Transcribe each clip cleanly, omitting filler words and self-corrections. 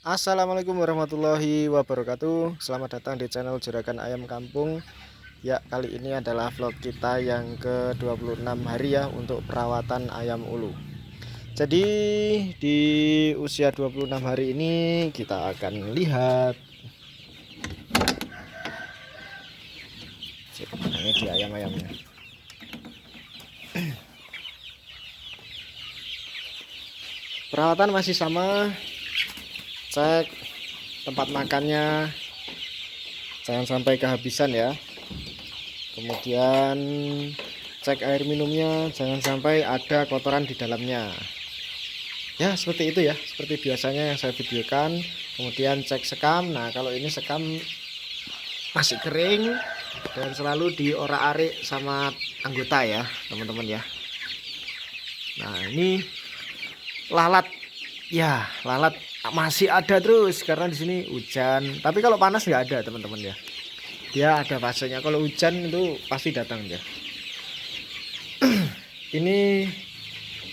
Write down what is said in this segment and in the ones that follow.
Assalamualaikum warahmatullahi wabarakatuh. Selamat datang di channel Juragan Ayam Kampung. Ya, kali ini adalah vlog kita yang ke-26 hari ya untuk perawatan ayam ulu. Jadi di usia 26 hari ini kita akan lihat ini di ayam-ayamnya. Perawatan masih sama, cek tempat makannya jangan sampai kehabisan ya. Kemudian cek air minumnya, jangan sampai ada kotoran di dalamnya. Ya seperti itu ya, seperti biasanya yang saya videokan. Kemudian cek sekam. Nah kalau ini sekam masih kering dan selalu diorak-arik sama anggota ya teman-teman ya. Nah ini lalat, ya lalat masih ada terus karena di sini hujan. Tapi kalau panas nggak ada teman-teman ya. Dia ada fasenya. Kalau hujan itu pasti datang ya. Ini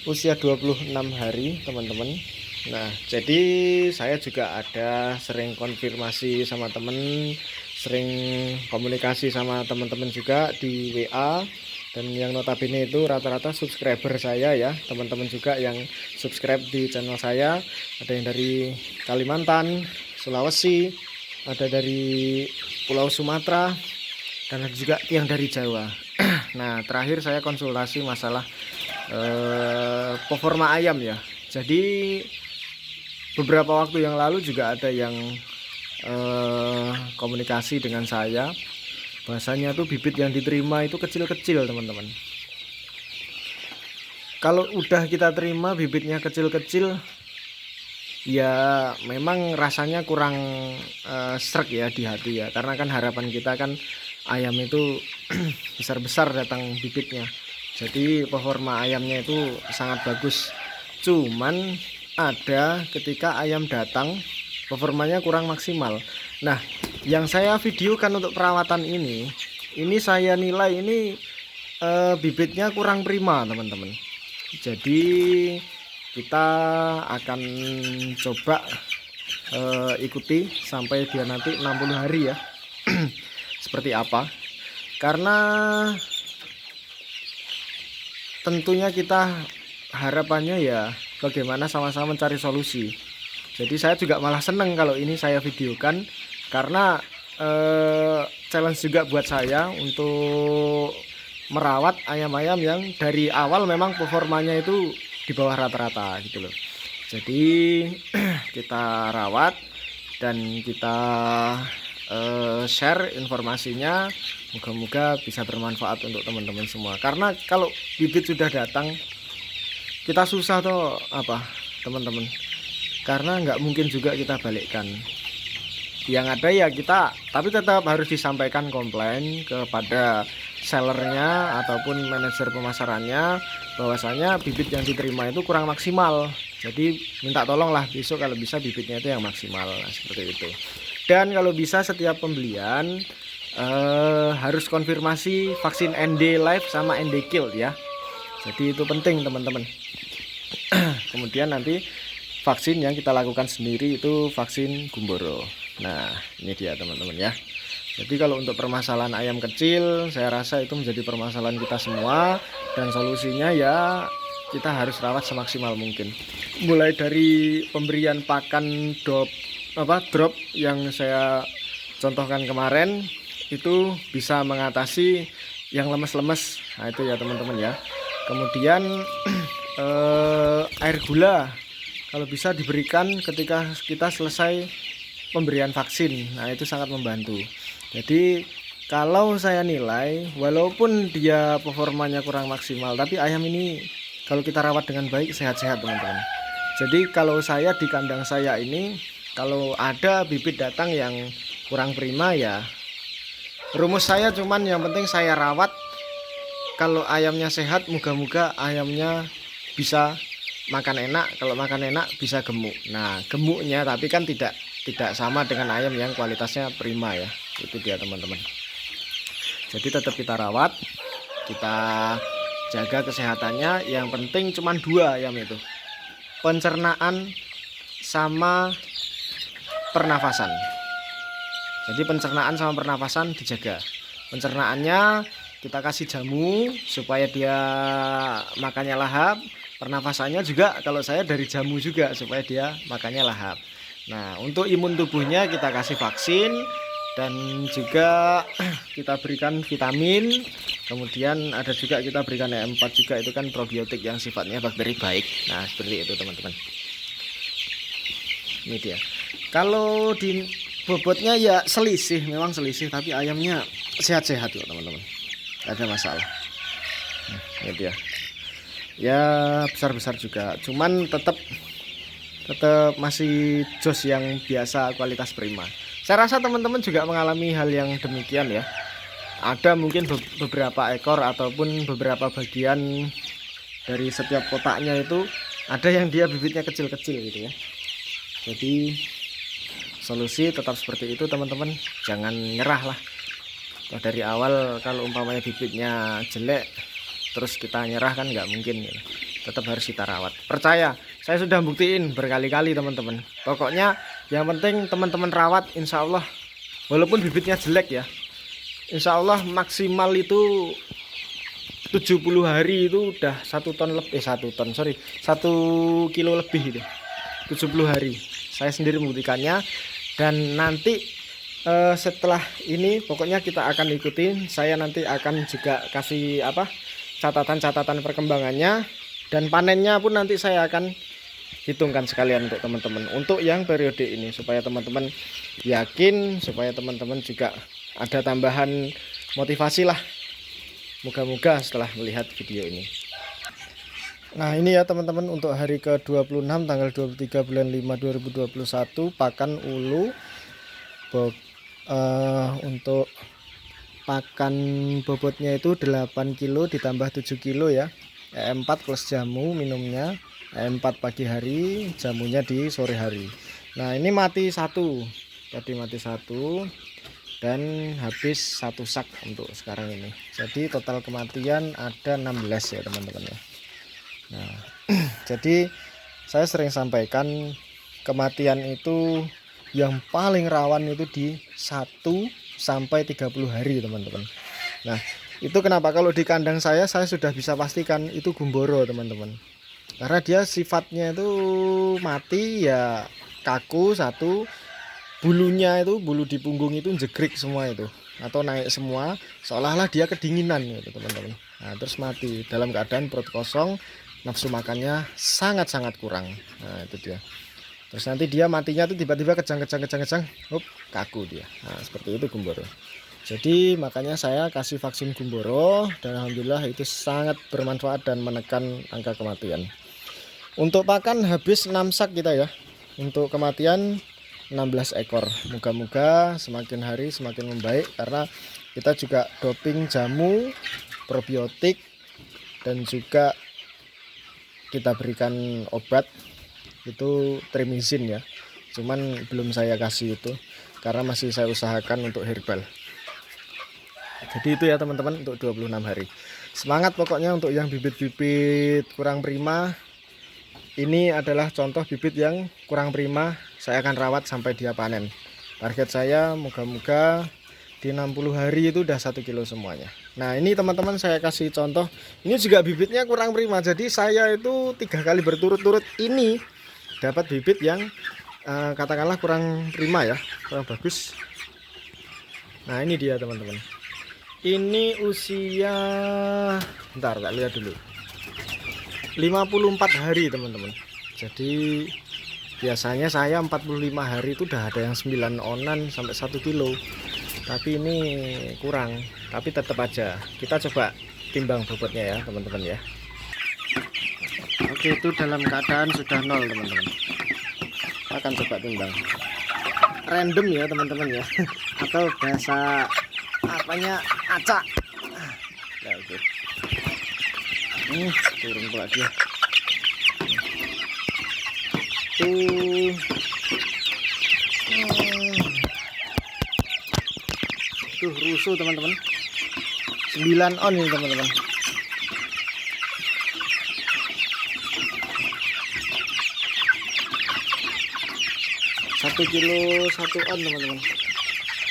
usia 26 hari teman-teman. Nah jadi saya juga ada sering konfirmasi sama temen, sering komunikasi sama teman-teman juga di WA, dan yang notabene itu rata-rata subscriber saya ya, teman-teman juga yang subscribe di channel saya. Ada yang dari Kalimantan, Sulawesi, ada dari Pulau Sumatera, dan ada juga yang dari Jawa. Nah terakhir saya konsultasi masalah performa ayam ya. Jadi beberapa waktu yang lalu juga ada yang komunikasi dengan saya, bahasanya tuh bibit yang diterima itu kecil-kecil teman-teman. Kalau udah kita terima bibitnya kecil-kecil, ya memang rasanya kurang srek ya di hati ya, karena kan harapan kita kan ayam itu besar-besar datang bibitnya. Jadi performa ayamnya itu sangat bagus. Cuman ada ketika ayam datang performanya kurang maksimal. Nah yang saya videokan untuk perawatan ini saya nilai ini bibitnya kurang prima teman-teman. Jadi kita akan coba ikuti sampai dia nanti 60 hari ya. Seperti apa, karena tentunya kita harapannya ya bagaimana sama-sama mencari solusi. Jadi saya juga malah seneng kalau ini saya videokan, karena challenge juga buat saya untuk merawat ayam-ayam yang dari awal memang performanya itu di bawah rata-rata gitu loh. Jadi kita rawat dan kita share informasinya, moga-moga bisa bermanfaat untuk teman-teman semua. Karena kalau bibit sudah datang kita susah tuh apa teman-teman, karena nggak mungkin juga kita balikkan. Yang ada ya kita, tapi tetap harus disampaikan komplain kepada sellernya ataupun manajer pemasarannya bahwasanya bibit yang diterima itu kurang maksimal. Jadi minta tolonglah besok kalau bisa bibitnya itu yang maksimal. Nah, seperti itu. Dan kalau bisa setiap pembelian harus konfirmasi vaksin ND live sama ND kill ya. Jadi itu penting teman-teman. Kemudian nanti vaksin yang kita lakukan sendiri itu vaksin Gumboro. Nah ini dia teman-teman ya. Jadi kalau untuk permasalahan ayam kecil, saya rasa itu menjadi permasalahan kita semua, dan solusinya ya kita harus rawat semaksimal mungkin. Mulai dari pemberian pakan drop yang saya contohkan kemarin, itu bisa mengatasi yang lemes-lemes. Nah itu ya teman-teman ya. Kemudian air gula kalau bisa diberikan ketika kita selesai pemberian vaksin. Nah itu sangat membantu. Jadi kalau saya nilai, walaupun dia performanya kurang maksimal, tapi ayam ini kalau kita rawat dengan baik sehat-sehat teman-teman. Jadi kalau saya di kandang saya ini, kalau ada bibit datang yang kurang prima ya rumus saya cuman yang penting saya rawat. Kalau ayamnya sehat, moga-moga ayamnya bisa makan enak. Kalau makan enak bisa gemuk. Nah gemuknya tapi kan tidak sama dengan ayam yang kualitasnya prima ya. Itu dia teman-teman. Jadi tetap kita rawat, kita jaga kesehatannya. Yang penting cuma 2 ayam itu, pencernaan sama pernafasan. Jadi pencernaan sama pernafasan dijaga. Pencernaannya kita kasih jamu supaya dia makannya lahap. Pernafasannya juga kalau saya dari jamu juga supaya dia makannya lahap. Nah, untuk imun tubuhnya kita kasih vaksin dan juga kita berikan vitamin. Kemudian ada juga kita berikan E4 juga, itu kan probiotik yang sifatnya bakteri baik. Nah, seperti itu teman-teman. Ini dia. Kalau di bobotnya ya selisih, memang selisih, tapi ayamnya sehat-sehat kok teman-teman, gak ada masalah. Ini dia. Ya besar-besar juga, cuman tetap masih jos yang biasa, kualitas prima. Saya rasa teman-teman juga mengalami hal yang demikian ya. Ada mungkin beberapa ekor ataupun beberapa bagian dari setiap kotaknya itu ada yang dia bibitnya kecil-kecil gitu ya. Jadi solusi tetap seperti itu teman-teman, jangan nyerah lah. Dari awal kalau umpamanya bibitnya jelek terus kita nyerah kan nggak mungkin gitu. Tetap harus kita rawat. Percaya, saya sudah buktiin berkali-kali teman-teman. Pokoknya yang penting teman-teman rawat, insya Allah walaupun bibitnya jelek ya, insya Allah maksimal itu 70 hari itu udah 1 ton lebih, 1 kilo lebih itu 70 hari. Saya sendiri membuktikannya. Dan nanti setelah ini pokoknya kita akan ikutin. Saya nanti akan juga kasih catatan-catatan perkembangannya, dan panennya pun nanti saya akan hitungkan sekalian untuk teman-teman untuk yang periode ini, supaya teman-teman yakin, supaya teman-teman juga ada tambahan motivasi lah. Moga-moga setelah melihat video ini. Nah ini ya teman-teman, untuk hari ke-26 tanggal 23 bulan 5 2021 pakan ulu. Untuk pakan bobotnya itu 8 kilo ditambah 7 kilo ya. E4 plus jamu minumnya, E4 pagi hari, jamunya di sore hari. Nah ini mati satu, tadi mati satu, dan habis 1 sak untuk sekarang ini. Jadi total kematian ada 16 ya teman-teman ya. Nah jadi saya sering sampaikan, kematian itu yang paling rawan itu di 1 sampai 30 hari teman-teman. Nah itu kenapa kalau di kandang saya sudah bisa pastikan itu gumboro teman-teman, karena dia sifatnya itu mati ya, kaku satu, bulunya itu, bulu di punggung itu jegrik semua itu, atau naik semua, seolah-olah dia kedinginan gitu teman-teman. Nah terus mati dalam keadaan perut kosong, nafsu makannya sangat-sangat kurang. Nah itu dia. Terus nanti dia matinya tuh tiba-tiba kejang, kaku dia. Nah seperti itu gumboro. Jadi makanya saya kasih vaksin gumboro, dan alhamdulillah itu sangat bermanfaat dan menekan angka kematian. Untuk pakan habis 6 sak kita ya. Untuk kematian 16 ekor. Moga-moga semakin hari semakin membaik, karena kita juga doping jamu, probiotik, dan juga kita berikan obat itu trimizin ya. Cuman belum saya kasih itu karena masih saya usahakan untuk herbal. Jadi itu ya teman-teman untuk 26 hari. Semangat pokoknya untuk yang bibit-bibit kurang prima. Ini adalah contoh bibit yang kurang prima, saya akan rawat sampai dia panen. Target saya moga-moga di 60 hari itu udah 1 kilo semuanya. Nah ini teman-teman saya kasih contoh, ini juga bibitnya kurang prima. Jadi saya itu 3 kali berturut-turut ini dapat bibit yang katakanlah kurang prima ya, kurang bagus. Nah ini dia teman-teman. Ini usia, bentar tak lihat dulu, 54 hari teman-teman. Jadi biasanya saya 45 hari itu udah ada yang 9 onan sampai 1 kilo. Tapi ini kurang, tapi tetap aja kita coba timbang bobotnya ya teman-teman ya. Oke, itu dalam keadaan sudah 0 teman-teman. Akan coba timbang random ya teman-teman ya, atau bahasa apanya, acak. Ya oke. Turun pula dia. Tuh rusuh teman-teman. 9 on ini teman-teman. 1 kilo 1 on teman-teman,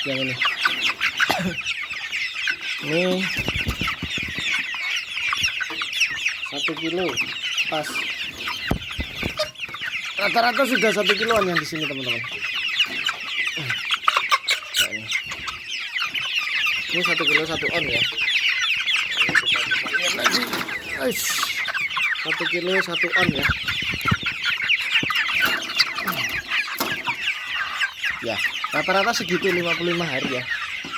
yang ini. Ini 1 kilo pas, rata-rata sudah 1 kiloan yang di sini teman-teman. Nah, ini 1 kilo 1 on ya. Ini kita lihat lagi. 1 kilo 1 on ya. Ya, rata-rata segitu 55 hari ya.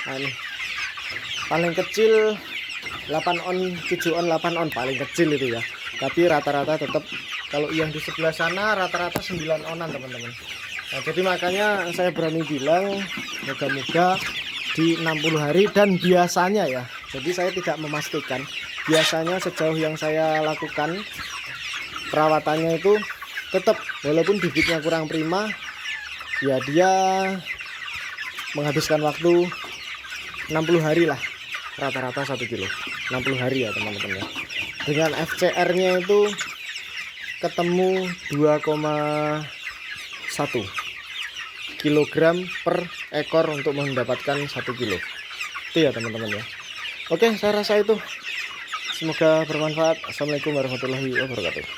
Nah, ini paling kecil 8 on, 7 on, 8 on paling kecil itu ya. Tapi rata-rata tetap kalau yang di sebelah sana rata-rata 9 onan teman-teman. Nah, jadi makanya saya berani bilang moga-moga di 60 hari, dan biasanya ya. Jadi saya tidak memastikan. Biasanya sejauh yang saya lakukan perawatannya itu tetap walaupun bibitnya kurang prima ya, dia menghabiskan waktu 60 hari lah, rata-rata 1 kilo 60 hari ya teman-teman ya. Dengan FCR nya itu ketemu 2,1 kilogram per ekor untuk mendapatkan 1 kilo itu ya teman-teman ya. Oke, saya rasa itu, semoga bermanfaat. Assalamualaikum warahmatullahi wabarakatuh.